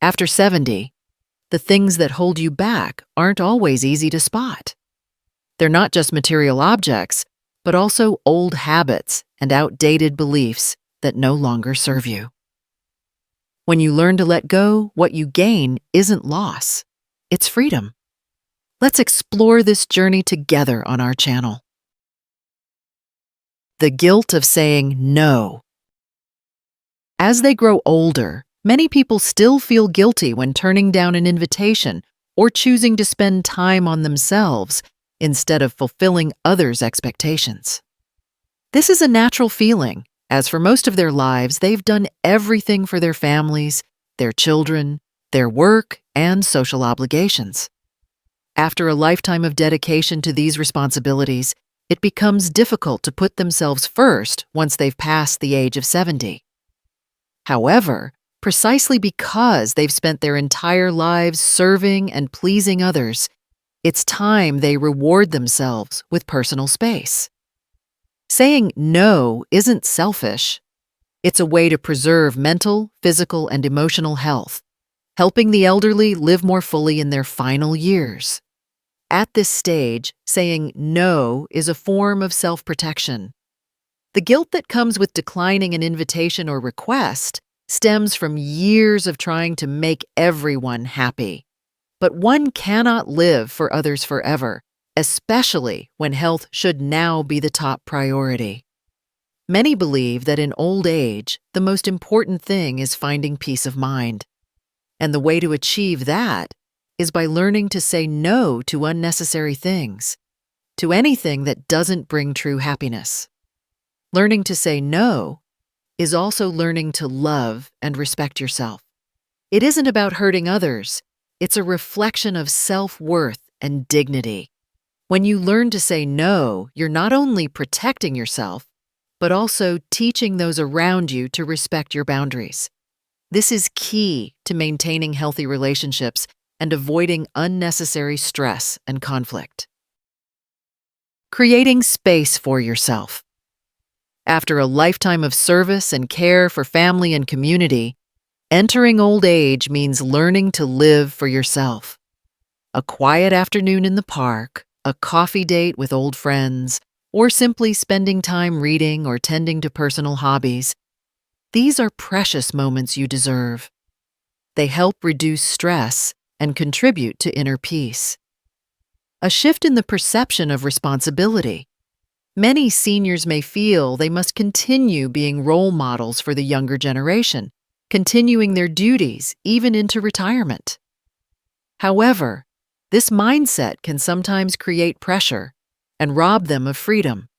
After 70, the things that hold you back aren't always easy to spot. They're not just material objects, but also old habits and outdated beliefs that no longer serve you. When you learn to let go, what you gain isn't loss, it's freedom. Let's explore this journey together on our channel. The guilt of saying no. As they grow older, many people still feel guilty when turning down an invitation or choosing to spend time on themselves instead of fulfilling others' expectations. This is a natural feeling, as for most of their lives, they've done everything for their families, their children, their work, and social obligations. After a lifetime of dedication to these responsibilities, it becomes difficult to put themselves first once they've passed the age of 70. However, precisely because they've spent their entire lives serving and pleasing others, it's time they reward themselves with personal space. Saying no isn't selfish. It's a way to preserve mental, physical, and emotional health, helping the elderly live more fully in their final years. At this stage, saying no is a form of self-protection. The guilt that comes with declining an invitation or request stems from years of trying to make everyone happy. But one cannot live for others forever, especially when health should now be the top priority. Many believe that in old age, the most important thing is finding peace of mind. And the way to achieve that is by learning to say no to unnecessary things, to anything that doesn't bring true happiness. Learning to say no is also learning to love and respect yourself. It isn't about hurting others, it's a reflection of self-worth and dignity. When you learn to say no, you're not only protecting yourself, but also teaching those around you to respect your boundaries. This is key to maintaining healthy relationships and avoiding unnecessary stress and conflict. Creating space for yourself. After a lifetime of service and care for family and community, entering old age means learning to live for yourself. A quiet afternoon in the park, a coffee date with old friends, or simply spending time reading or tending to personal hobbies. These are precious moments you deserve. They help reduce stress and contribute to inner peace. A shift in the perception of responsibility. Many seniors may feel they must continue being role models for the younger generation, continuing their duties even into retirement. However, this mindset can sometimes create pressure and rob them of freedom.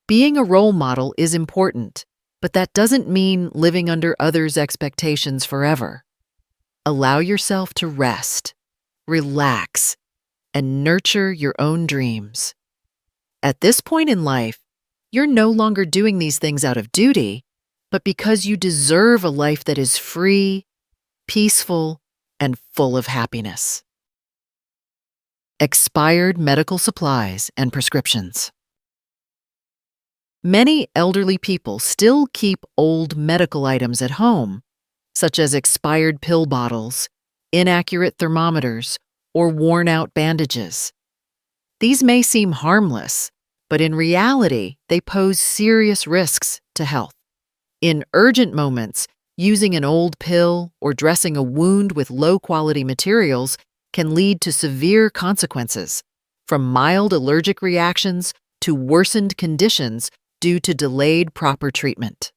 Being a role model is important, but that doesn't mean living under others' expectations forever. Allow yourself to rest, relax, and nurture your own dreams. At this point in life, you're no longer doing these things out of duty, but because you deserve a life that is free, peaceful, and full of happiness. Expired medical supplies and prescriptions. Many elderly people still keep old medical items at home, such as expired pill bottles, inaccurate thermometers, or worn-out bandages. These may seem harmless, but in reality, they pose serious risks to health. In urgent moments, using an old pill or dressing a wound with low-quality materials can lead to severe consequences, from mild allergic reactions to worsened conditions due to delayed proper treatment.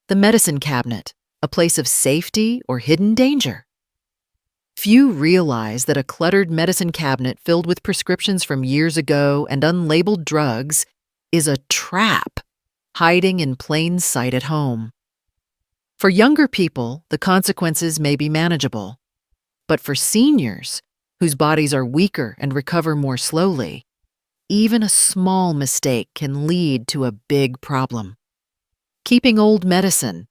The medicine cabinet, a place of safety or hidden danger. Few realize that a cluttered medicine cabinet filled with prescriptions from years ago and unlabeled drugs is a trap hiding in plain sight at home. For younger people, the consequences may be manageable. But for seniors, whose bodies are weaker and recover more slowly, even a small mistake can lead to a big problem. Keeping old medicine,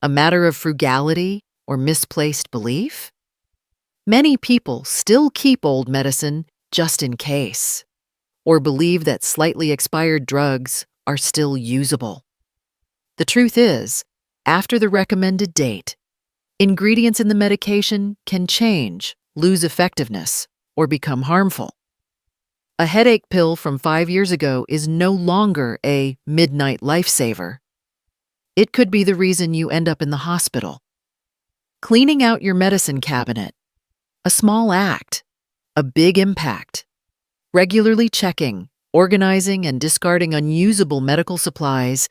a matter of frugality or misplaced belief? Many people still keep old medicine just in case, or believe that slightly expired drugs are still usable. The truth is, after the recommended date, Ingredients in the medication can change, lose effectiveness, or become harmful. A headache pill from 5 years ago is no longer a midnight lifesaver. It could be the reason you end up in the hospital. Cleaning out your medicine cabinet. A small act, a big impact. Regularly checking, organizing, and discarding unusable medical supplies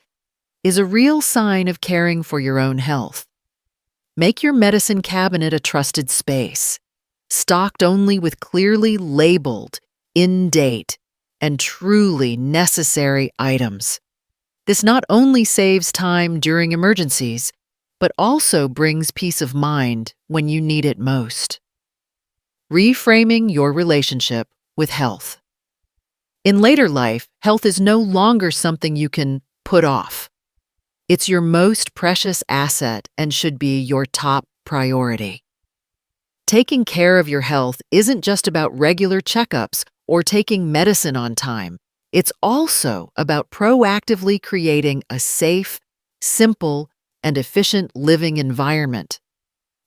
is a real sign of caring for your own health. Make your medicine cabinet a trusted space, stocked only with clearly labeled, in-date, and truly necessary items. This not only saves time during emergencies, but also brings peace of mind when you need it most. Reframing your relationship with health. In later life, health is no longer something you can put off. It's your most precious asset and should be your top priority. Taking care of your health isn't just about regular checkups or taking medicine on time. It's also about proactively creating a safe, simple, and efficient living environment,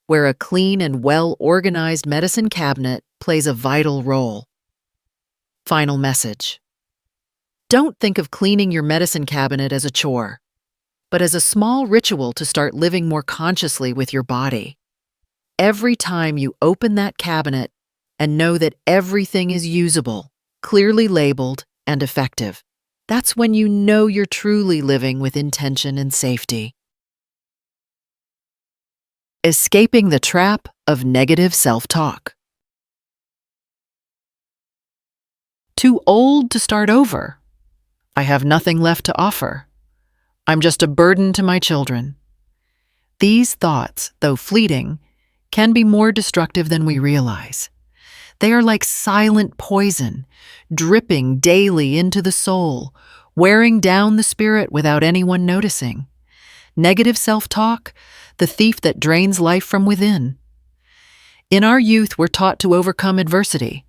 where a clean and well-organized medicine cabinet plays a vital role. Final message. Don't think of cleaning your medicine cabinet as a chore, but as a small ritual to start living more consciously with your body. Every time you open that cabinet and know that everything is usable, clearly labeled, and effective, that's when you know you're truly living with intention and safety. Escaping the trap of negative self-talk. Too old to start over. I have nothing left to offer. I'm just a burden to my children. These thoughts, though fleeting, can be more destructive than we realize. They are like silent poison, dripping daily into the soul, wearing down the spirit without anyone noticing. Negative self-talk, the thief that drains life from within. In our youth, we're taught to overcome adversity,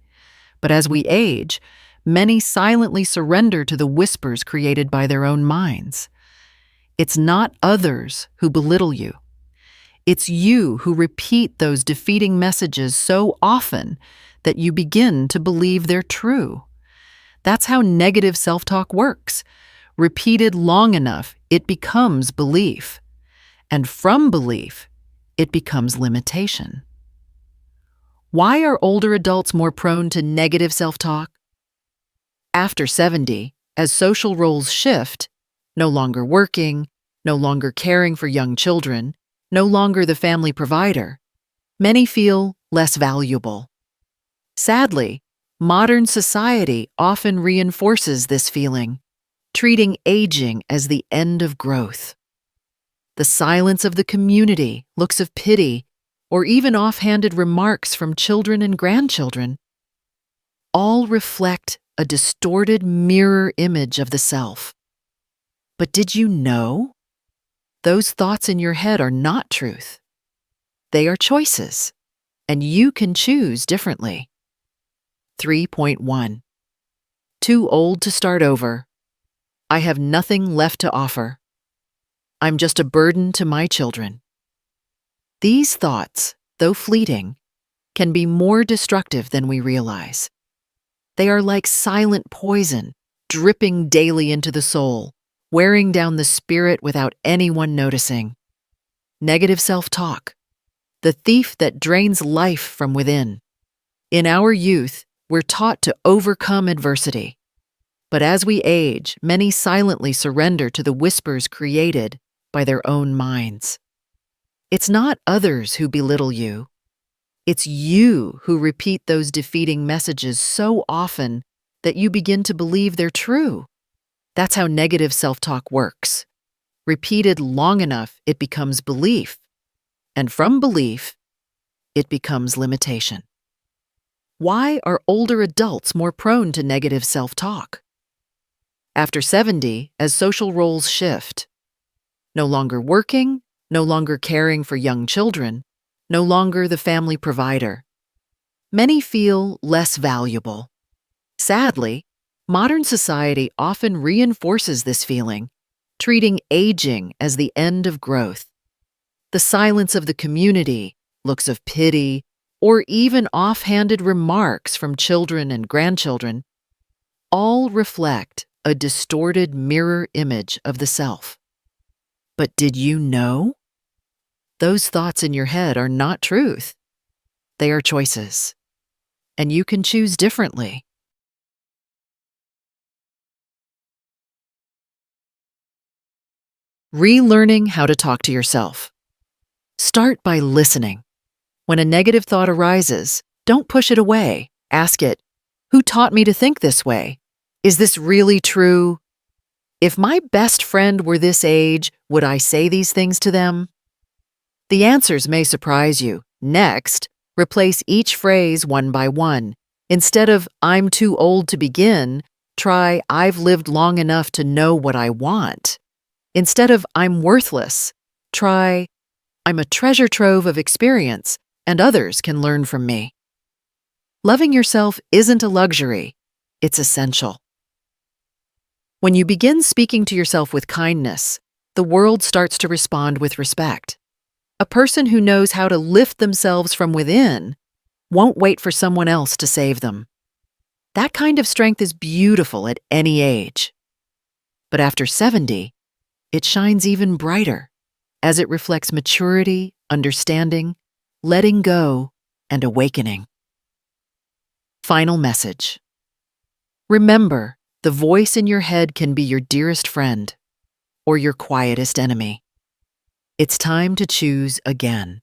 but as we age, many silently surrender to the whispers created by their own minds. It's not others who belittle you. It's you who repeat those defeating messages so often that you begin to believe they're true. That's how negative self-talk works. Repeated long enough, it becomes belief. And from belief, it becomes limitation. Why are older adults more prone to negative self-talk? After 70, as social roles shift, no longer working, no longer caring for young children, no longer the family provider, many feel less valuable. Sadly, modern society often reinforces this feeling, treating aging as the end of growth. The silence of the community, looks of pity, or even offhanded remarks from children and grandchildren all reflect a distorted mirror image of the self. But did you know? Those thoughts in your head are not truth. They are choices, and you can choose differently. 3.1. Too old to start over. I have nothing left to offer. I'm just a burden to my children. These thoughts, though fleeting, can be more destructive than we realize. They are like silent poison, dripping daily into the soul, wearing down the spirit without anyone noticing. Negative self-talk, the thief that drains life from within. In our youth, we're taught to overcome adversity. But as we age, many silently surrender to the whispers created by their own minds. It's not others who belittle you. It's you who repeat those defeating messages so often that you begin to believe they're true. That's how negative self-talk works. Repeated long enough, it becomes belief. And from belief, it becomes limitation. Why are older adults more prone to negative self-talk? After 70, as social roles shift, no longer working, no longer caring for young children, no longer the family provider, many feel less valuable. Sadly, modern society often reinforces this feeling, treating aging as the end of growth. The silence of the community, looks of pity, or even offhanded remarks from children and grandchildren all reflect a distorted mirror image of the self. But did you know? Those thoughts in your head are not truth. They are choices, and you can choose differently. Relearning how to talk to yourself. Start by listening. When a negative thought arises, don't push it away. Ask it, who taught me to think this way? Is this really true? If my best friend were this age, would I say these things to them? The answers may surprise you. Next, replace each phrase one by one. Instead of, I'm too old to begin, try, I've lived long enough to know what I want. Instead of, I'm worthless, try, I'm a treasure trove of experience, and others can learn from me. Loving yourself isn't a luxury, it's essential. When you begin speaking to yourself with kindness, the world starts to respond with respect. A person who knows how to lift themselves from within won't wait for someone else to save them. That kind of strength is beautiful at any age. But after 70, it shines even brighter as it reflects maturity, understanding, letting go, and awakening. Final message. Remember, the voice in your head can be your dearest friend or your quietest enemy. It's time to choose again.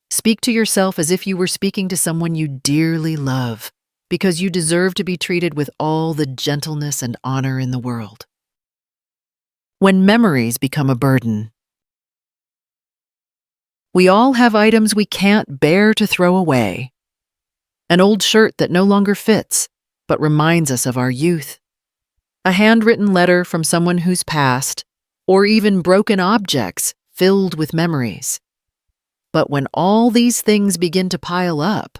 Speak to yourself as if you were speaking to someone you dearly love, because you deserve to be treated with all the gentleness and honor in the world. When memories become a burden. We all have items we can't bear to throw away. An old shirt that no longer fits, but reminds us of our youth. A handwritten letter from someone who's passed, or even broken objects filled with memories. But when all these things begin to pile up,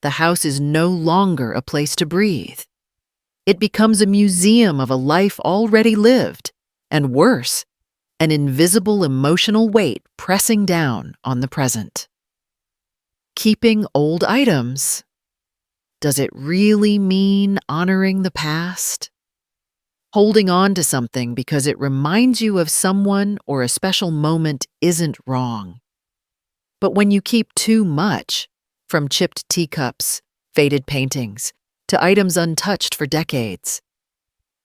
the house is no longer a place to breathe. It becomes a museum of a life already lived, and worse, an invisible emotional weight pressing down on the present. Keeping old items. Does it really mean honoring the past? Holding on to something because it reminds you of someone or a special moment isn't wrong. But when you keep too much, from chipped teacups, faded paintings, to items untouched for decades,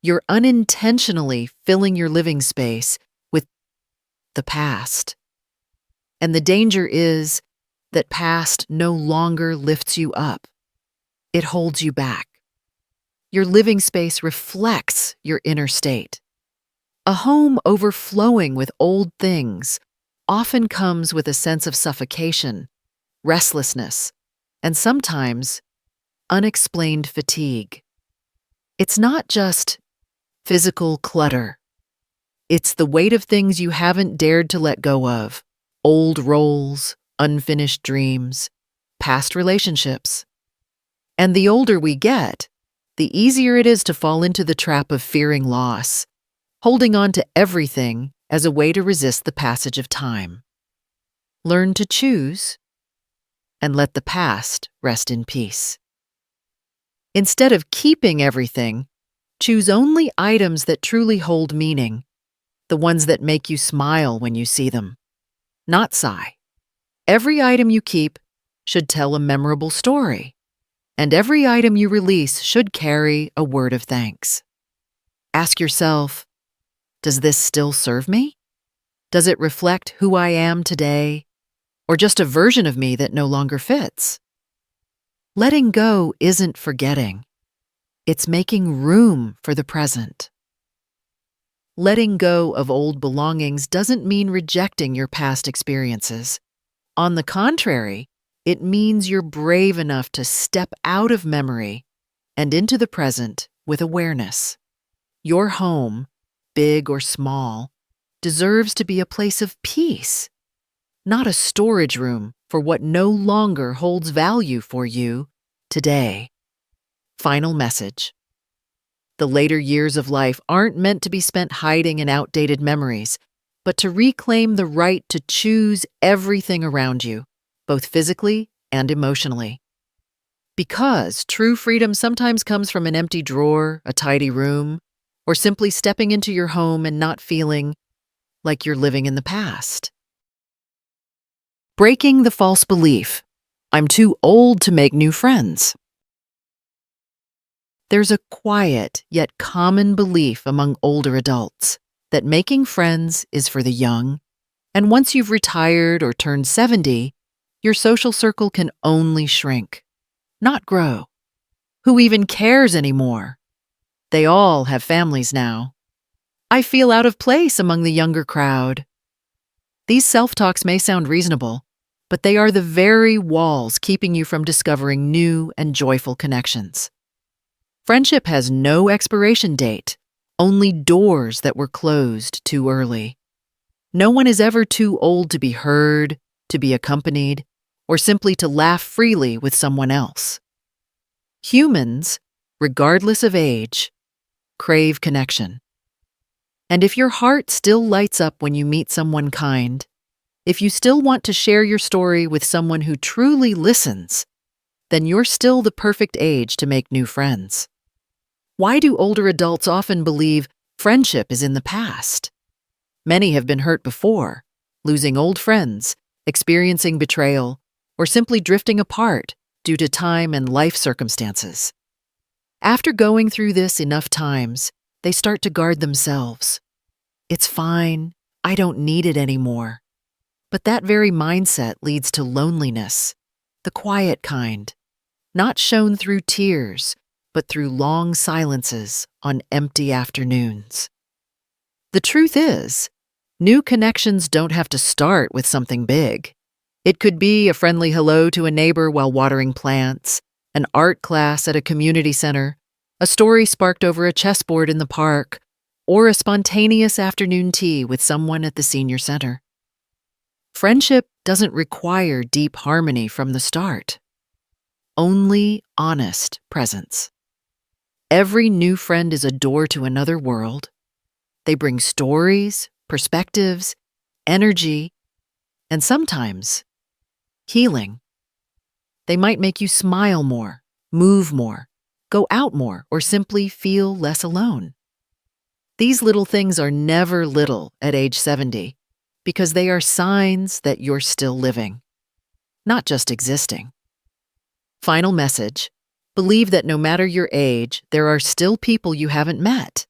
you're unintentionally filling your living space with the past. And the danger is that past no longer lifts you up. It holds you back. Your living space reflects your inner state. A home overflowing with old things often comes with a sense of suffocation, restlessness, and sometimes unexplained fatigue. It's not just physical clutter. It's the weight of things you haven't dared to let go of, old roles, unfinished dreams, past relationships. And the older we get, the easier it is to fall into the trap of fearing loss, holding on to everything as a way to resist the passage of time. Learn to choose and let the past rest in peace. Instead of keeping everything, choose only items that truly hold meaning, the ones that make you smile when you see them, not sigh. Every item you keep should tell a memorable story, and every item you release should carry a word of thanks. Ask yourself, does this still serve me? Does it reflect who I am today, or just a version of me that no longer fits? Letting go isn't forgetting. It's making room for the present. Letting go of old belongings doesn't mean rejecting your past experiences. On the contrary, it means you're brave enough to step out of memory and into the present with awareness. Your home, big or small, deserves to be a place of peace, not a storage room for what no longer holds value for you today. Final message. The later years of life aren't meant to be spent hiding in outdated memories. but to reclaim the right to choose everything around you, both physically and emotionally. Because true freedom sometimes comes from an empty drawer, a tidy room, or simply stepping into your home and not feeling like you're living in the past. Breaking the false belief, I'm too old to make new friends. There's a quiet yet common belief among older adults that making friends is for the young, and once you've retired or turned 70, your social circle can only shrink, not grow. Who even cares anymore? They all have families now. I feel out of place among the younger crowd. These self-talks may sound reasonable, but they are the very walls keeping you from discovering new and joyful connections. Friendship has no expiration date, only doors that were closed too early. No one is ever too old to be heard, to be accompanied, or simply to laugh freely with someone else. Humans, regardless of age, crave connection. And if your heart still lights up when you meet someone kind, if you still want to share your story with someone who truly listens, then you're still the perfect age to make new friends. Why do older adults often believe friendship is in the past? Many have been hurt before, losing old friends, experiencing betrayal, or simply drifting apart due to time and life circumstances. After going through this enough times, they start to guard themselves. It's fine, I don't need it anymore. But that very mindset leads to loneliness, the quiet kind, not shown through tears, but through long silences on empty afternoons. The truth is, new connections don't have to start with something big. It could be a friendly hello to a neighbor while watering plants, an art class at a community center, a story sparked over a chessboard in the park, or a spontaneous afternoon tea with someone at the senior center. Friendship doesn't require deep harmony from the start, only honest presence. Every new friend is a door to another world. They bring stories, perspectives, energy, and sometimes healing. They might make you smile more, move more, go out more, or simply feel less alone. These little things are never little at age 70 because they are signs that you're still living, not just existing. Final message: believe that no matter your age, there are still people you haven't met,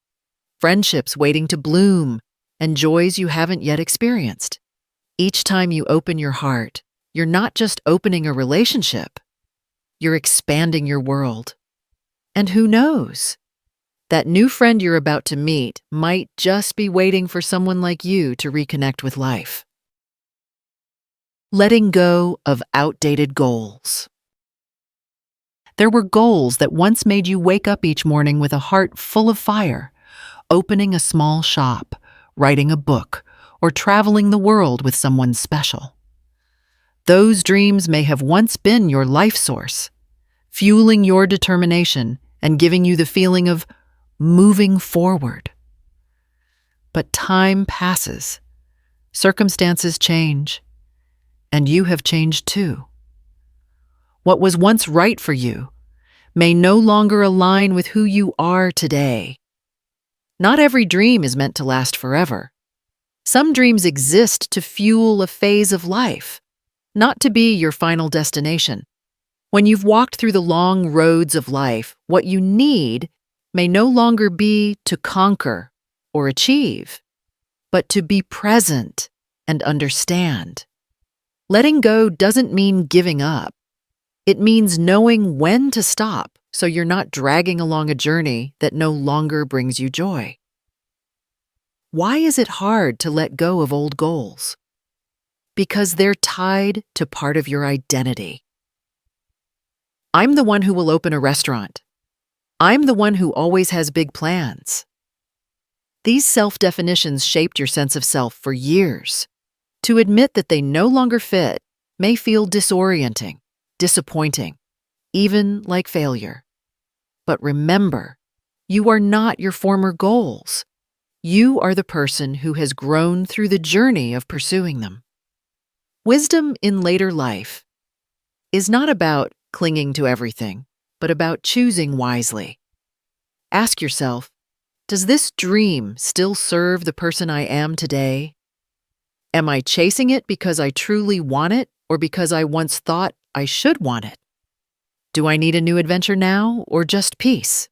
friendships waiting to bloom, and joys you haven't yet experienced. Each time you open your heart, you're not just opening a relationship, you're expanding your world. And who knows? That new friend you're about to meet might just be waiting for someone like you to reconnect with life. Letting go of outdated goals. There were goals that once made you wake up each morning with a heart full of fire, opening a small shop, writing a book, or traveling the world with someone special. Those dreams may have once been your life source, fueling your determination and giving you the feeling of moving forward. But time passes, circumstances change, and you have changed too. What was once right for you may no longer align with who you are today. Not every dream is meant to last forever. Some dreams exist to fuel a phase of life, not to be your final destination. When you've walked through the long roads of life, what you need may no longer be to conquer or achieve, but to be present and understand. Letting go doesn't mean giving up. It means knowing when to stop so you're not dragging along a journey that no longer brings you joy. Why is it hard to let go of old goals? Because they're tied to part of your identity. I'm the one who will open a restaurant. I'm the one who always has big plans. These self-definitions shaped your sense of self for years. To admit that they no longer fit may feel disorienting, disappointing, even like failure. But remember, you are not your former goals. You are the person who has grown through the journey of pursuing them. Wisdom in later life is not about clinging to everything, but about choosing wisely. Ask yourself, does this dream still serve the person I am today? Am I chasing it because I truly want it or because I once thought I should want it? Do I need a new adventure now or just peace?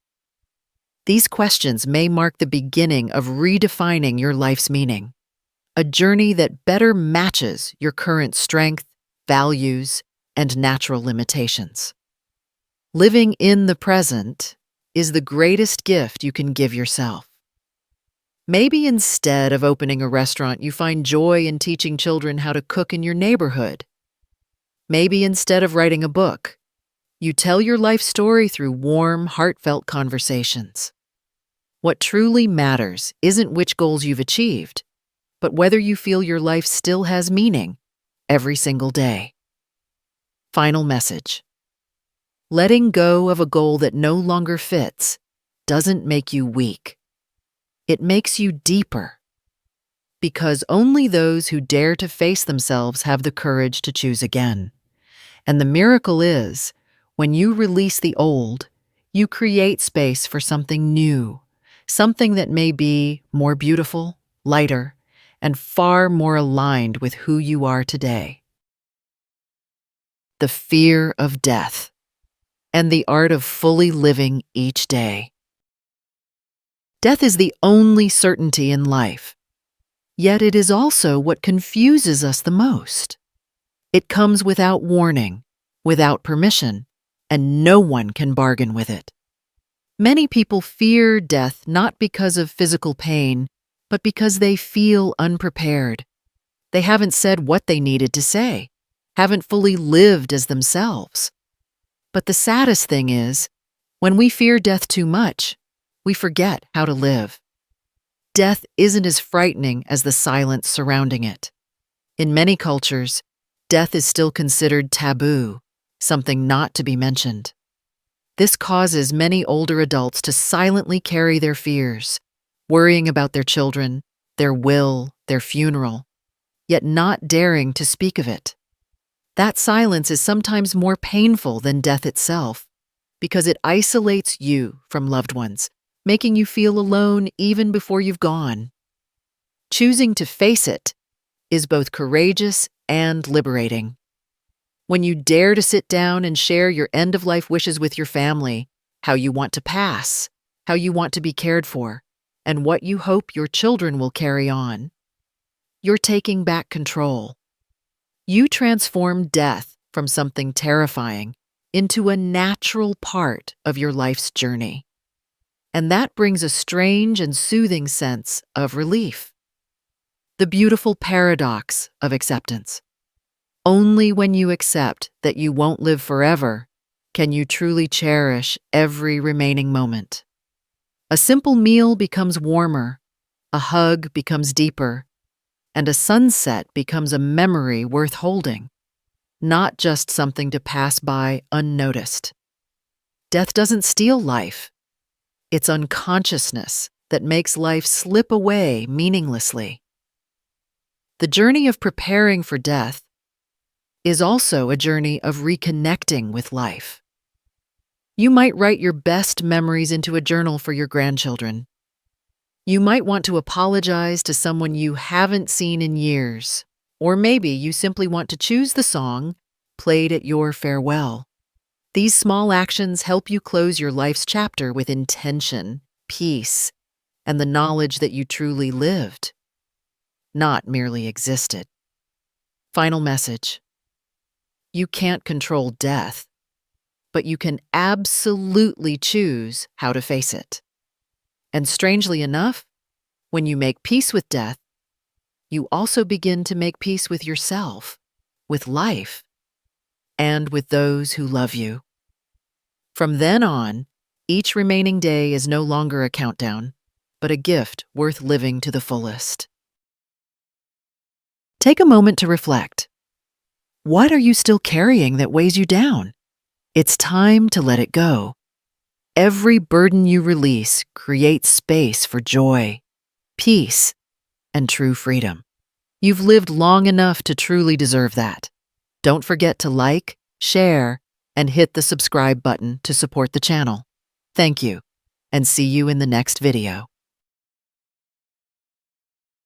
These questions may mark the beginning of redefining your life's meaning, a journey that better matches your current strength, values, and natural limitations. Living in the present is the greatest gift you can give yourself. Maybe instead of opening a restaurant, you find joy in teaching children how to cook in your neighborhood. Maybe instead of writing a book, you tell your life story through warm, heartfelt conversations. What truly matters isn't which goals you've achieved, but whether you feel your life still has meaning every single day. Final message. Letting go of a goal that no longer fits doesn't make you weak. It makes you deeper. Because only those who dare to face themselves have the courage to choose again. And the miracle is, when you release the old, you create space for something new, something that may be more beautiful, lighter, and far more aligned with who you are today. The fear of death and the art of fully living each day. Death is the only certainty in life, yet it is also what confuses us the most. It comes without warning, without permission, and no one can bargain with it. Many people fear death not because of physical pain, but because they feel unprepared. They haven't said what they needed to say, haven't fully lived as themselves. But the saddest thing is, when we fear death too much, we forget how to live. Death isn't as frightening as the silence surrounding it. In many cultures, death is still considered taboo, something not to be mentioned. This causes many older adults to silently carry their fears, worrying about their children, their will, their funeral, yet not daring to speak of it. That silence is sometimes more painful than death itself, because it isolates you from loved ones, making you feel alone even before you've gone. Choosing to face it is both courageous and liberating. When you dare to sit down and share your end-of-life wishes with your family, how you want to pass, how you want to be cared for, and what you hope your children will carry on, you're taking back control. You transform death from something terrifying into a natural part of your life's journey. And that brings a strange and soothing sense of relief. The beautiful paradox of acceptance. Only when you accept that you won't live forever can you truly cherish every remaining moment. A simple meal becomes warmer, a hug becomes deeper, and a sunset becomes a memory worth holding, not just something to pass by unnoticed. Death doesn't steal life. It's unconsciousness that makes life slip away meaninglessly. The journey of preparing for death is also a journey of reconnecting with life. You might write your best memories into a journal for your grandchildren. You might want to apologize to someone you haven't seen in years, or maybe you simply want to choose the song played at your farewell. These small actions help you close your life's chapter with intention, peace, and the knowledge that you truly lived, not merely existed. Final message. You can't control death, but you can absolutely choose how to face it. And strangely enough, when you make peace with death, you also begin to make peace with yourself, with life, and with those who love you. From then on, each remaining day is no longer a countdown, but a gift worth living to the fullest. Take a moment to reflect. What are you still carrying that weighs you down? It's time to let it go. Every burden you release creates space for joy. peace, and true freedom. You've lived long enough to truly deserve that. Don't forget to like, share, and hit the subscribe button to support the channel. Thank you, and see you in the next video.